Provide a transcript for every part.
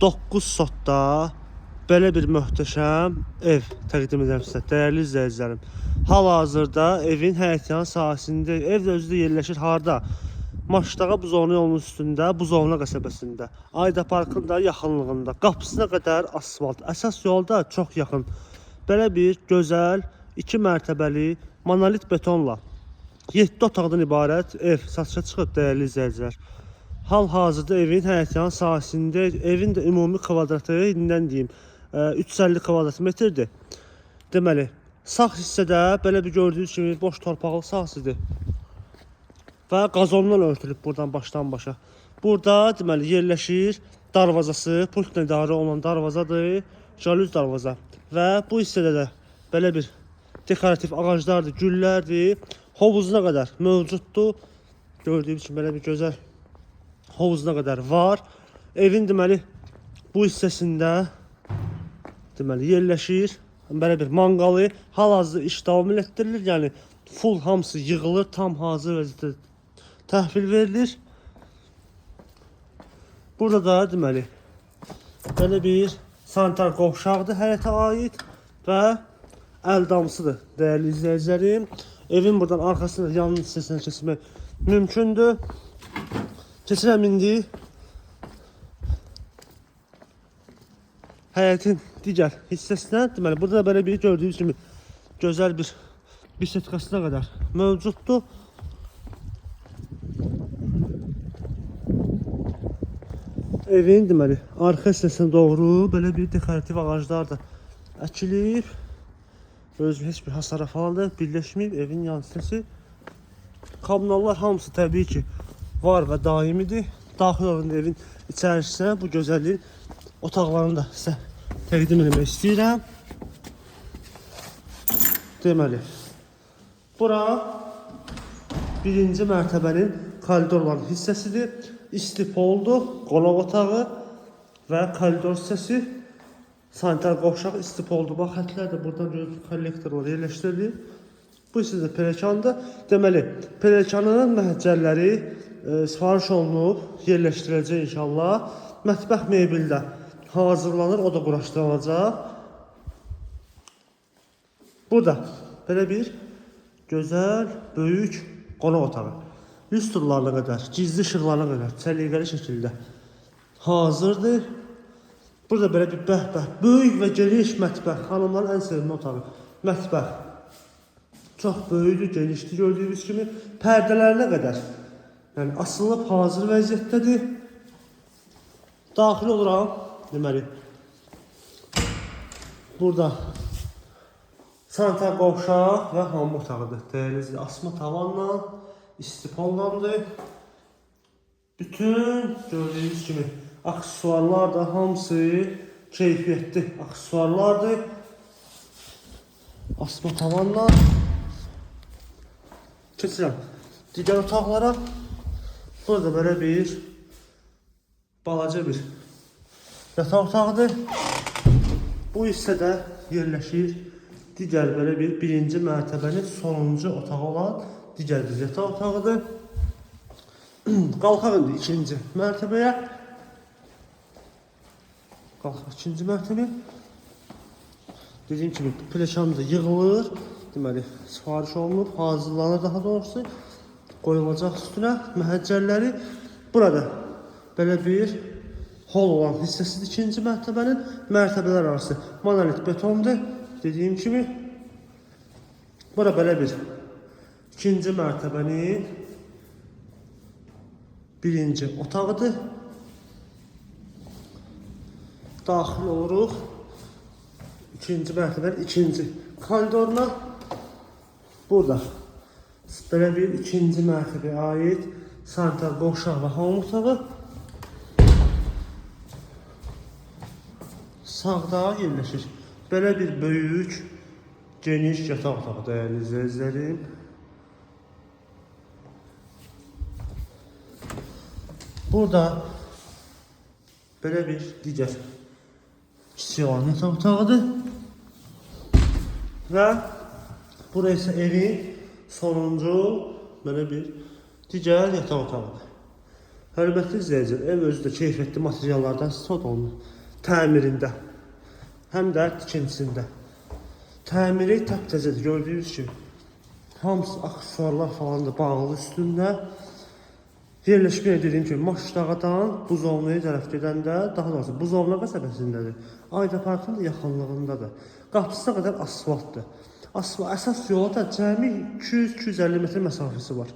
9 sotda belə bir möhtəşəm ev təqdim edirəm sizə, dəyərli izləyicilərim. Hal-hazırda evin həyətyan sahəsində, ev də özü də yerləşir harda? Maşdağa Buzovna yolunun üstündə, Buzovna qəsəbəsində, Ayda Parkın da yaxınlığında, qapısına qədər asfalt, əsas yolda çox yaxın. Belə bir gözəl, 2 mərtəbəli, monolit betonla 7 otaqdan ibarət ev satışa çıxıb, dəyərli izləyicilər. Hal-hazırda evin həyətyan sahəsində, evin də ümumi kvadratı, indidən deyim, 350 kvadrat metrdir. Deməli, sağ hissədə belə bir gördüyünüz kimi boş torpaqlı sahəsidir. Və qazondan örtülüb buradan başdan başa. Burada deməli yerləşir darvazası, pultla idarə olan darvazadır, jalüz darvaza. Və bu hissədə də belə bir dekorativ ağaclardır, güllərdir, hovuzuna qədər mövcuddur. Gördüyünüz kimi belə bir gözəl hovuzuna qədər var. Evin deməli bu hissəsində deməli yerləşir belə bir manqalı, hal-hazırda iş davam etdirilir. Yəni full hamısı yığılır, tam hazır vəziyyətdə təhvil verilir. Burada da deməli belə bir sanitar qovşaqdır həyətə aid və əldamsıdır, dəyərli izləyicilərim. Evin buradan arxasına yanın hissəsinə keçmək mümkündür. Keçirəm indi həyətin digər hissəsinə. Deməli, burada da belə bir gördüyünüz kimi gözəl bir bisetkasına qədər mövcuddur. Evin deməli arxa hissəsinə doğru belə bir dekorativ ağaclar da əkilib. Özü heç bir hasara falan da birləşməyib. Evin yan hissəsi. Kommunallar hamısı təbii ki var və daimidir. Daxil olan evin içərisinə bu gözəlliyin otaqlarını da sizə təqdim etmək istəyirəm. Deməli, bura birinci mərtəbənin koridorların hissəsidir. İstipoldur, qonaq otağı və koridor hissəsi. Sanitar qovşaq istipoldur. Bax, xətlər də buradan görürsünüz, kollektorlar yerləşdirilir. Bu hissədə peləkandır. Deməli, peləkanın məhəccərləri sifariş olunub, yerləşdiriləcək inşallah. Mətbəx mebeldə hazırlanır, o da quraşdırılacaq. Burada belə bir gözəl, böyük qonaq otağı. Lüstrlarına qədər, gizli işıqlarına qədər, səliqəli şəkildə hazırdır. Burada belə bir bəhbəh, böyük və geniş mətbəx, xanımların ən sevimli otağı. Mətbəx çox böyükdür, genişdir, gördüyünüz kimi. Pərdələrinə qədər, yəni asılıb hazır vəziyyətdədir. Daxil oluram, deməli, burada sanitar qovşaq və hamam otağıdır. Dəyərli asma tavanla, istipollandır. Bütün gördüyünüz kimi aksesuarlar da hamısı keyfiyyətli aksesuarlardır. Asma tavanla keçirəm digər otaqlara. Burada belə bir balaca bir yataq otağıdır. Bu hissədə yerləşir digər belə bir birinci mərtəbənin sonuncu otağı olan digər bir yataq otağıdır. Qalxaq indi ikinci mərtəbəyə. Qalxaq ikinci mərtəbəyə. Dediyim kimi pləkan da yığılır. Deməli, sifariş olunub, hazırlanır daha doğrusu. Qoyulacaq üstünə məhəccərləri. Burada belə bir hol olan hissəsidir ikinci mərtəbənin. Mərtəbələr arası monolit betondur. Dediyim kimi. Burada belə bir ikinci mərtəbənin birinci otağıdır. Daxil oluruq ikinci mərtəbənin ikinci koridoruna. Burada belə bir ikinci mərtəbəyə aid sanitar qovşaq və hamam otağı. Sağda yerləşir belə bir böyük, geniş yataq otağı, dəyərli izləyicilərim. Burada belə bir digər kiçik olan yataq otağıdır. Və burası isə evin sonuncu belə bir digər yataq otağıdır. Hörmətli izləyicilər, ev özü də keyfiyyətli materiallardan istifadə olunur. Təmirində, həm də tikintisində. Təmiri təptəzədir, gördüyünüz kimi. Hamısı aksesuarlar falan da bağlı üstündə. Yerləşmə dediyim kimi, Maşdağadan Buzovnaya tərəf gedəndə, daha doğrusu Buzovna qəsəbəsindədir. Ayda Parkın da yaxınlığındadır. Qapısına qədər asfaltdır. Əsas yola da cəmi 200-250 metr məsafəsi var.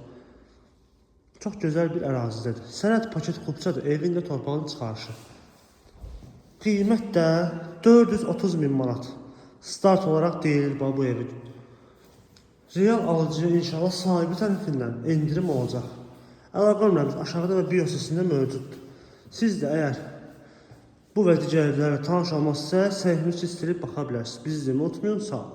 Çox gözəl bir ərazidədir. Sənəd paket kupçadır, evində torpağını çıxarışır. Qiymət də 430 min manat. Start olaraq deyilir bu evin. Real alıcıya inşallah sahibi tərəfindən endirim olacaq. Əlaqə nömrəmiz aşağıda və bio səsində mövcuddur. Siz də əgər bu və digərlərlə tanış olmazsa, səhifəmizi istirib baxa bilərsiniz. Bizi izləməyi unutmayın, sağ olun.